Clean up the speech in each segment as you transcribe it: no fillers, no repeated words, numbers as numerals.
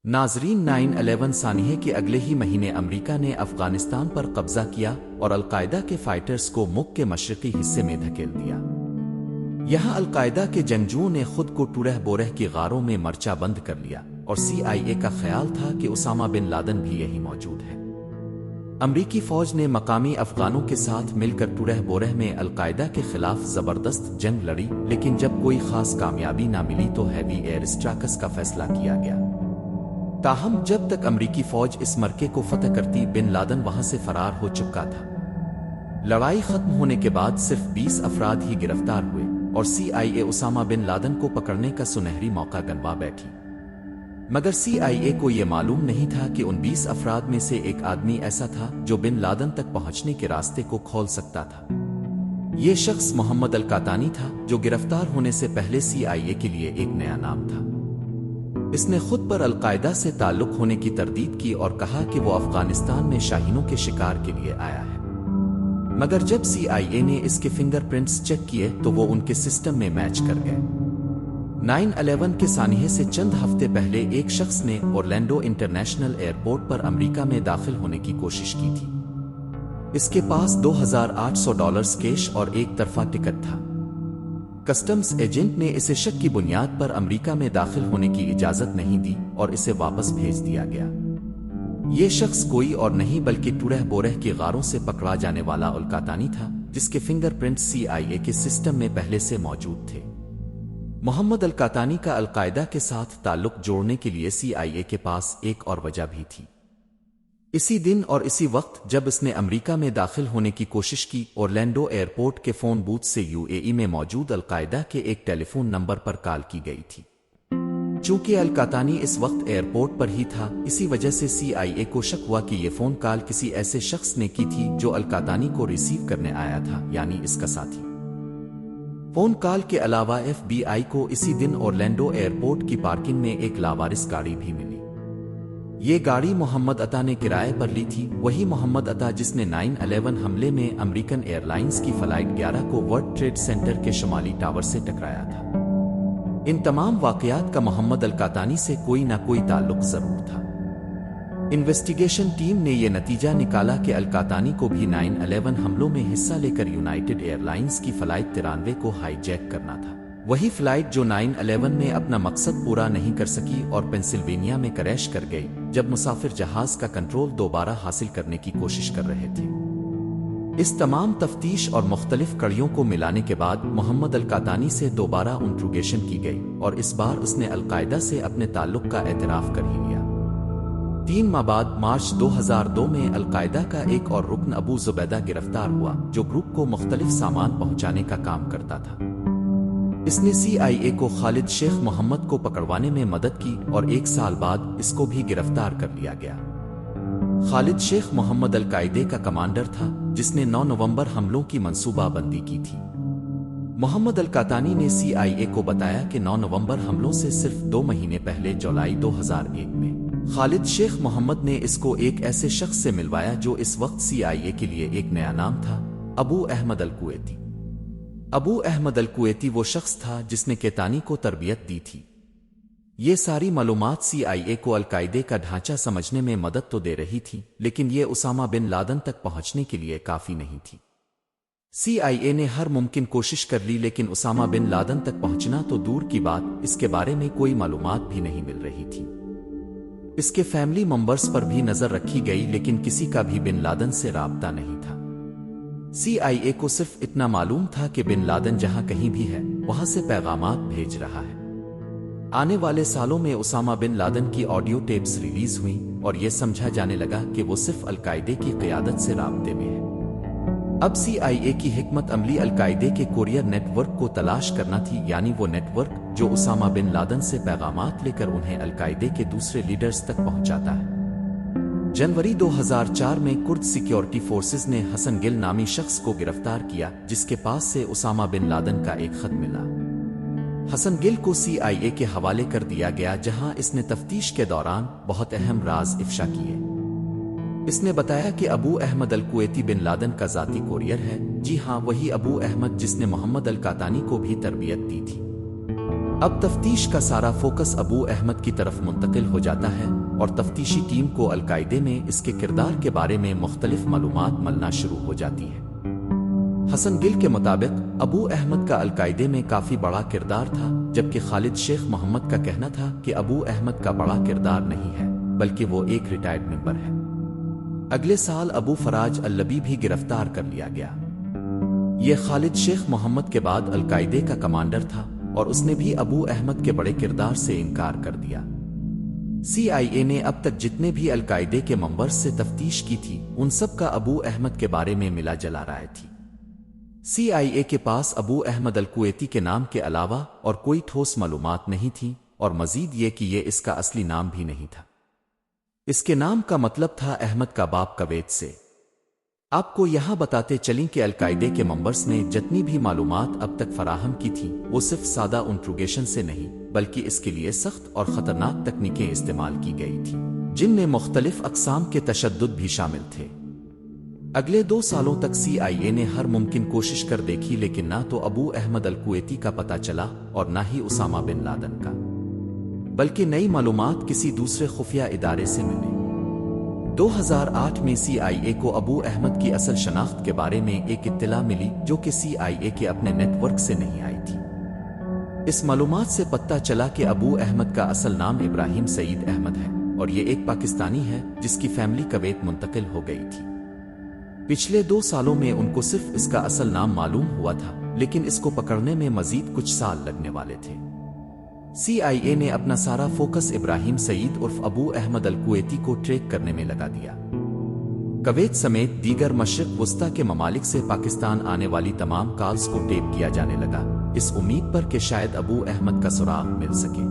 ناظرین، 9/11 سانحے کے اگلے ہی مہینے امریکہ نے افغانستان پر قبضہ کیا اور القاعدہ کے فائٹرز کو ملک کے مشرقی حصے میں دھکیل دیا۔ یہاں القاعدہ کے جنگجوؤں نے خود کو ٹورہ بورہ کی غاروں میں مرچا بند کر لیا اور CIA کا خیال تھا کہ اسامہ بن لادن بھی یہی موجود ہے۔ امریکی فوج نے مقامی افغانوں کے ساتھ مل کر ٹورہ بورہ میں القاعدہ کے خلاف زبردست جنگ لڑی، لیکن جب کوئی خاص کامیابی نہ ملی تو ہیوی ایئر اسٹرائکس کا فیصلہ کیا گیا۔ تاہم جب تک امریکی فوج اس مرکے کو فتح کرتی، بن لادن وہاں سے فرار ہو چکا تھا۔ لڑائی ختم ہونے کے بعد صرف 20 افراد ہی گرفتار ہوئے اور CIA اسامہ بن لادن کو پکڑنے کا سنہری موقع گنوا بیٹھی۔ مگر CIA کو یہ معلوم نہیں تھا کہ ان 20 افراد میں سے ایک آدمی ایسا تھا جو بن لادن تک پہنچنے کے راستے کو کھول سکتا تھا۔ یہ شخص محمد القحطانی تھا، جو گرفتار ہونے سے پہلے CIA کے لیے ایک نیا نام تھا۔ اس نے خود پر القاعدہ سے تعلق ہونے کی تردید کی اور کہا کہ وہ افغانستان میں شاہینوں کے شکار کے لیے آیا ہے۔ مگر جب CIA نے اس کے فنگر پرنٹس چیک کیے تو وہ ان کے سسٹم میں میچ کر گئے۔ 9/11 کے سانحے سے چند ہفتے پہلے ایک شخص نے اورلینڈو انٹرنیشنل ایئرپورٹ پر امریکہ میں داخل ہونے کی کوشش کی تھی۔ اس کے پاس $2,800 کیش اور ایک طرفہ ٹکٹ تھا۔ کسٹمز ایجنٹ نے اسے شک کی بنیاد پر امریکہ میں داخل ہونے کی اجازت نہیں دی اور اسے واپس بھیج دیا گیا۔ یہ شخص کوئی اور نہیں بلکہ ٹورہ بورہ کی غاروں سے پکڑا جانے والا القحطانی تھا، جس کے فنگر پرنٹ CIA کے سسٹم میں پہلے سے موجود تھے۔ محمد القحطانی کا القاعدہ کے ساتھ تعلق جوڑنے کے لیے CIA کے پاس ایک اور وجہ بھی تھی۔ اسی دن اور اسی وقت جب اس نے امریکہ میں داخل ہونے کی کوشش کی، اورلینڈو ایئرپورٹ کے فون بوتھ سے UAE میں موجود القاعدہ کے ایک ٹیلی فون نمبر پر کال کی گئی تھی۔ چونکہ القحطانی اس وقت ایئرپورٹ پر ہی تھا، اسی وجہ سے CIA کو شک ہوا کہ یہ فون کال کسی ایسے شخص نے کی تھی جو القحطانی کو ریسیو کرنے آیا تھا، یعنی اس کا ساتھی۔ فون کال کے علاوہ FBI کو اسی دن اورلینڈو ایئرپورٹ کی پارکنگ میں ایک لاوارث گاڑی بھی ملی۔ یہ گاڑی محمد عطا نے کرائے پر لی تھی، وہی محمد عطا جس نے 9/11 حملے میں امریکن ایئر لائنز کی فلائٹ 11 کو ورلڈ ٹریڈ سینٹر کے شمالی ٹاور سے ٹکرایا تھا۔ ان تمام واقعات کا محمد القحطانی سے کوئی نہ کوئی تعلق ضرور تھا۔ انویسٹیگیشن ٹیم نے یہ نتیجہ نکالا کہ القحطانی کو بھی 9/11 حملوں میں حصہ لے کر یونائیٹڈ ایئر لائنز کی فلائٹ 93 کو ہائی جیک کرنا تھا، وہی فلائٹ جو 9/11 میں اپنا مقصد پورا نہیں کر سکی اور پینسلوینیا میں کریش کر گئی جب مسافر جہاز کا کنٹرول دوبارہ حاصل کرنے کی کوشش کر رہے تھے۔ اس تمام تفتیش اور مختلف کڑیوں کو ملانے کے بعد محمد القحطانی سے دوبارہ انٹروگیشن کی گئی اور اس بار اس نے القاعدہ سے اپنے تعلق کا اعتراف کر ہی لیا۔ 3 ماہ بعد مارچ 2002 میں القاعدہ کا ایک اور رکن ابو زبیدہ گرفتار ہوا، جو گروپ کو مختلف سامان پہنچانے کا کام کرتا تھا۔ اس نے CIA کو خالد شیخ محمد کو پکڑوانے میں مدد کی اور 1 سال بعد اس کو بھی گرفتار کر لیا گیا۔ خالد شیخ محمد القاعدہ کا کمانڈر تھا، جس نے 9 نومبر حملوں کی منصوبہ بندی کی تھی۔ محمد القحطانی نے CIA کو بتایا کہ 9 نومبر حملوں سے صرف 2 مہینے پہلے جولائی 2001 میں خالد شیخ محمد نے اس کو ایک ایسے شخص سے ملوایا جو اس وقت CIA کے لیے ایک نیا نام تھا، ابو احمد الکویتی۔ ابو احمد الکویتی وہ شخص تھا جس نے کیتانی کو تربیت دی تھی۔ یہ ساری معلومات CIA کو القاعدہ کا ڈھانچہ سمجھنے میں مدد تو دے رہی تھی، لیکن یہ اسامہ بن لادن تک پہنچنے کے لیے کافی نہیں تھی۔ CIA نے ہر ممکن کوشش کر لی، لیکن اسامہ بن لادن تک پہنچنا تو دور کی بات، اس کے بارے میں کوئی معلومات بھی نہیں مل رہی تھی۔ اس کے فیملی ممبرز پر بھی نظر رکھی گئی، لیکن کسی کا بھی بن لادن سے رابطہ نہیں تھا۔ CIA کو صرف اتنا معلوم تھا کہ بن لادن جہاں کہیں بھی ہے، وہاں سے پیغامات بھیج رہا ہے۔ آنے والے سالوں میں اسامہ بن لادن کی آڈیو ٹیپس ریلیز ہوئیں اور یہ سمجھا جانے لگا کہ وہ صرف القاعدہ کی قیادت سے رابطے میں ہے۔ اب CIA کی حکمت عملی القاعدہ کے کورئر نیٹ ورک کو تلاش کرنا تھی، یعنی وہ نیٹ ورک جو اسامہ بن لادن سے پیغامات لے کر انہیں القاعدہ کے دوسرے لیڈرز تک پہنچاتا ہے۔ جنوری 2004 میں کرد سیکیورٹی فورسز نے حسن گل نامی شخص کو گرفتار کیا، جس کے پاس سے اسامہ بن لادن کا ایک خط ملا۔ حسن گل کو CIA کے حوالے کر دیا گیا، جہاں اس نے تفتیش کے دوران بہت اہم راز افشا کیے۔ اس نے بتایا کہ ابو احمد الکویتی بن لادن کا ذاتی کوریئر ہے۔ جی ہاں، وہی ابو احمد جس نے محمد القحطانی کو بھی تربیت دی تھی۔ اب تفتیش کا سارا فوکس ابو احمد کی طرف منتقل ہو جاتا ہے اور تفتیشی ٹیم کو القاعدے میں اس کے کردار کے بارے میں مختلف معلومات ملنا شروع ہو جاتی ہے۔ حسن گل کے مطابق ابو احمد کا القاعدے میں کافی بڑا کردار تھا، جبکہ خالد شیخ محمد کا کہنا تھا کہ ابو احمد کا بڑا کردار نہیں ہے بلکہ وہ ایک ریٹائرڈ ممبر ہے۔ اگلے سال ابو فراج اللبی بھی گرفتار کر لیا گیا۔ یہ خالد شیخ محمد کے بعد القاعدے کا کمانڈر تھا اور اس نے بھی ابو احمد کے بڑے کردار سے انکار کر دیا۔ CIA نے اب تک جتنے بھی القاعدے کے ممبرز سے تفتیش کی تھی ان سب کا ابو احمد کے بارے میں ملا جلا رائے تھی۔ CIA کے پاس ابو احمد الکویتی کے نام کے علاوہ اور کوئی ٹھوس معلومات نہیں تھی، اور مزید یہ کہ یہ اس کا اصلی نام بھی نہیں تھا۔ اس کے نام کا مطلب تھا احمد کا باپ کویت سے۔ آپ کو یہاں بتاتے چلیں کہ القاعدے کے ممبرز نے جتنی بھی معلومات اب تک فراہم کی تھی وہ صرف سادہ انٹروگیشن سے نہیں بلکہ اس کے لیے سخت اور خطرناک تکنیکیں استعمال کی گئی تھی، جن میں مختلف اقسام کے تشدد بھی شامل تھے۔ اگلے 2 سالوں تک CIA نے ہر ممکن کوشش کر دیکھی، لیکن نہ تو ابو احمد الکویتی کا پتہ چلا اور نہ ہی اسامہ بن لادن کا، بلکہ نئی معلومات کسی دوسرے خفیہ ادارے سے ملی۔ 2008 میں CIA کو ابو احمد کی اصل شناخت کے بارے میں ایک اطلاع ملی جو کہ CIA کے اپنے نیٹ ورک سے نہیں آئی تھی۔ اس معلومات سے پتہ چلا کہ ابو احمد کا اصل نام ابراہیم سعید احمد ہے اور یہ ایک پاکستانی ہے جس کی فیملی کویت منتقل ہو گئی تھی۔ پچھلے 2 سالوں میں ان کو صرف اس کا اصل نام معلوم ہوا تھا، لیکن اس کو پکڑنے میں مزید کچھ سال لگنے والے تھے۔ CIA نے اپنا سارا فوکس ابراہیم سعید عرف ابو احمد الکویتی کو ٹریک کرنے میں لگا دیا۔ کویت سمیت دیگر مشرق وسطی کے ممالک سے پاکستان آنے والی تمام کالز کو ٹیپ کیا جانے لگا، اس امید پر کہ شاید ابو احمد کا سراغ مل سکے۔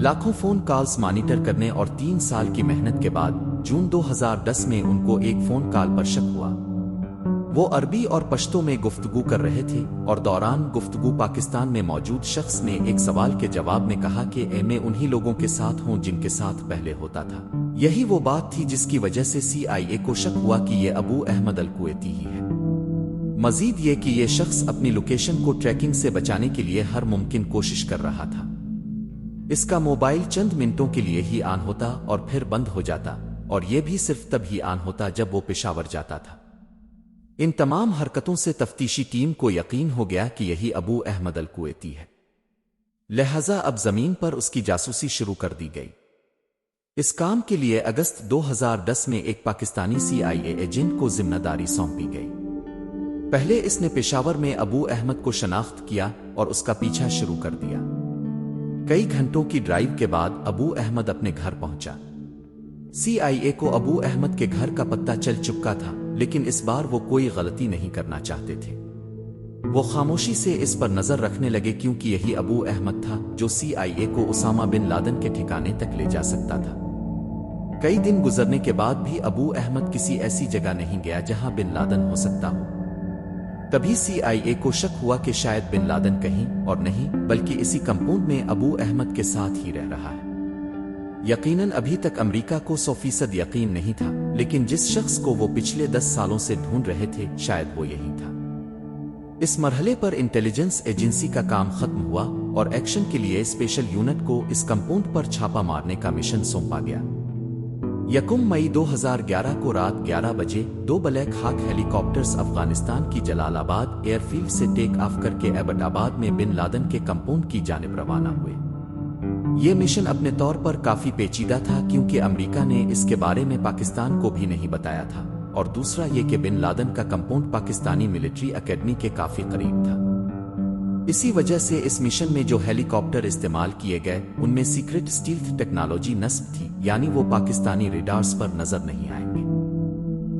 لاکھوں فون کالز مانیٹر کرنے اور 3 سال کی محنت کے بعد جون 2010 میں ان کو ایک فون کال پر شک ہوا۔ وہ عربی اور پشتو میں گفتگو کر رہے تھے اور دوران گفتگو پاکستان میں موجود شخص نے ایک سوال کے جواب میں کہا کہ میں انہی لوگوں کے ساتھ ہوں جن کے ساتھ پہلے ہوتا تھا۔ یہی وہ بات تھی جس کی وجہ سے CIA کو شک ہوا کہ یہ ابو احمد الکویتی ہی ہے۔ مزید یہ کہ یہ شخص اپنی لوکیشن کو ٹریکنگ سے بچانے کے لیے ہر ممکن کوشش کر رہا تھا۔ اس کا موبائل چند منٹوں کے لیے ہی آن ہوتا اور پھر بند ہو جاتا، اور یہ بھی صرف تب ہی آن ہوتا جب وہ پشاور جاتا تھا۔ ان تمام حرکتوں سے تفتیشی ٹیم کو یقین ہو گیا کہ یہی ابو احمد الکویتی ہے، لہذا اب زمین پر اس کی جاسوسی شروع کر دی گئی۔ اس کام کے لیے اگست 2010 میں ایک پاکستانی CIA ایجنٹ کو ذمہ داری سونپی گئی۔ پہلے اس نے پشاور میں ابو احمد کو شناخت کیا اور اس کا پیچھا شروع کر دیا۔ کئی گھنٹوں کی ڈرائیو کے بعد ابو احمد اپنے گھر پہنچا۔ CIA کو ابو احمد کے گھر کا پتہ چل چکا تھا، لیکن اس بار وہ کوئی غلطی نہیں کرنا چاہتے تھے۔ وہ خاموشی سے اس پر نظر رکھنے لگے کیونکہ یہی ابو احمد تھا جو CIA کو اسامہ بن لادن کے ٹھکانے تک لے جا سکتا تھا۔ کئی دن گزرنے کے بعد بھی ابو احمد کسی ایسی جگہ نہیں گیا جہاں بن لادن ہو سکتا ہو۔ تبھی CIA کو شک ہوا کہ شاید بن لادن کہیں اور نہیں بلکہ اسی کمپاؤنڈ میں ابو احمد کے ساتھ ہی رہ رہا ہے۔ یقیناً ابھی تک امریکہ کو 100% یقین نہیں تھا، لیکن جس شخص کو وہ پچھلے 10 سالوں سے ڈھونڈ رہے تھے شاید وہ یہی تھا۔ اس مرحلے پر انٹیلیجنس ایجنسی کا کام ختم ہوا اور ایکشن کے لیے اسپیشل یونٹ کو اس کمپاؤنڈ پر چھاپا مارنے کا مشن سونپا گیا۔ 1 مئی 2011 کو رات 11 بجے 2 بلیک ہاک ہیلی کاپٹرز افغانستان کی جلال آباد ایئر فیلڈ سے ٹیک آف کر کے ایبٹ آباد میں بن لادن کے کمپاؤنڈ کی جانب روانہ ہوئے۔ یہ مشن اپنے طور پر کافی پیچیدہ تھا کیونکہ امریکہ نے اس کے بارے میں پاکستان کو بھی نہیں بتایا تھا، اور دوسرا یہ کہ بن لادن کا کمپاؤنڈ پاکستانی ملٹری اکیڈمی کے کافی قریب تھا۔ اسی وجہ سے اس مشن میں جو ہیلی کاپٹر استعمال کیے گئے ان میں سیکرٹ اسٹیلتھ ٹیکنالوجی نصب تھی، یعنی وہ پاکستانی ریڈارز پر نظر نہیں آئیں گے۔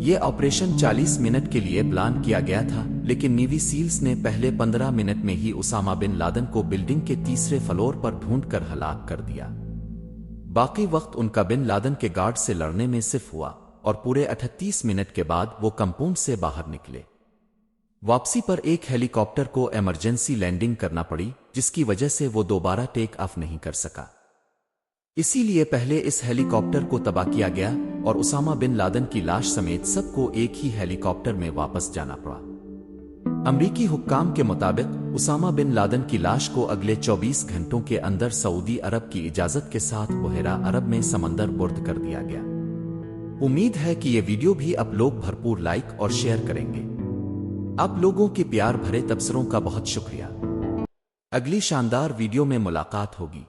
یہ آپریشن 40 منٹ کے لیے پلان کیا گیا تھا، لیکن نیوی سیلز نے پہلے 15 منٹ میں ہی اسامہ بن لادن کو بلڈنگ کے 3 فلور پر ڈھونڈ کر ہلاک کر دیا۔ باقی وقت ان کا بن لادن کے گارڈ سے لڑنے میں صرف ہوا، اور پورے 38 منٹ کے بعد وہ کمپاؤنڈ سے باہر نکلے۔ واپسی پر ایک ہیلی کاپٹر کو ایمرجنسی لینڈنگ کرنا پڑی، جس کی وجہ سے وہ دوبارہ ٹیک آف نہیں کر سکا۔ اسی لیے پہلے اس ہیلی کاپٹر کو تباہ کیا گیا اور اسامہ بن لادن کی لاش سمیت سب کو ایک ہی ہیلی کاپٹر میں واپس جانا پڑا۔ امریکی حکام کے مطابق اسامہ بن لادن کی لاش کو اگلے 24 گھنٹوں کے اندر سعودی عرب کی اجازت کے ساتھ بحیرہ عرب میں سمندر برد کر دیا گیا۔ امید ہے کہ یہ ویڈیو بھی آپ لوگ بھرپور لائک اور شیئر کریں گے۔ آپ لوگوں کے پیار بھرے تبصروں کا بہت شکریہ۔ اگلی شاندار ویڈیو میں ملاقات ہوگی۔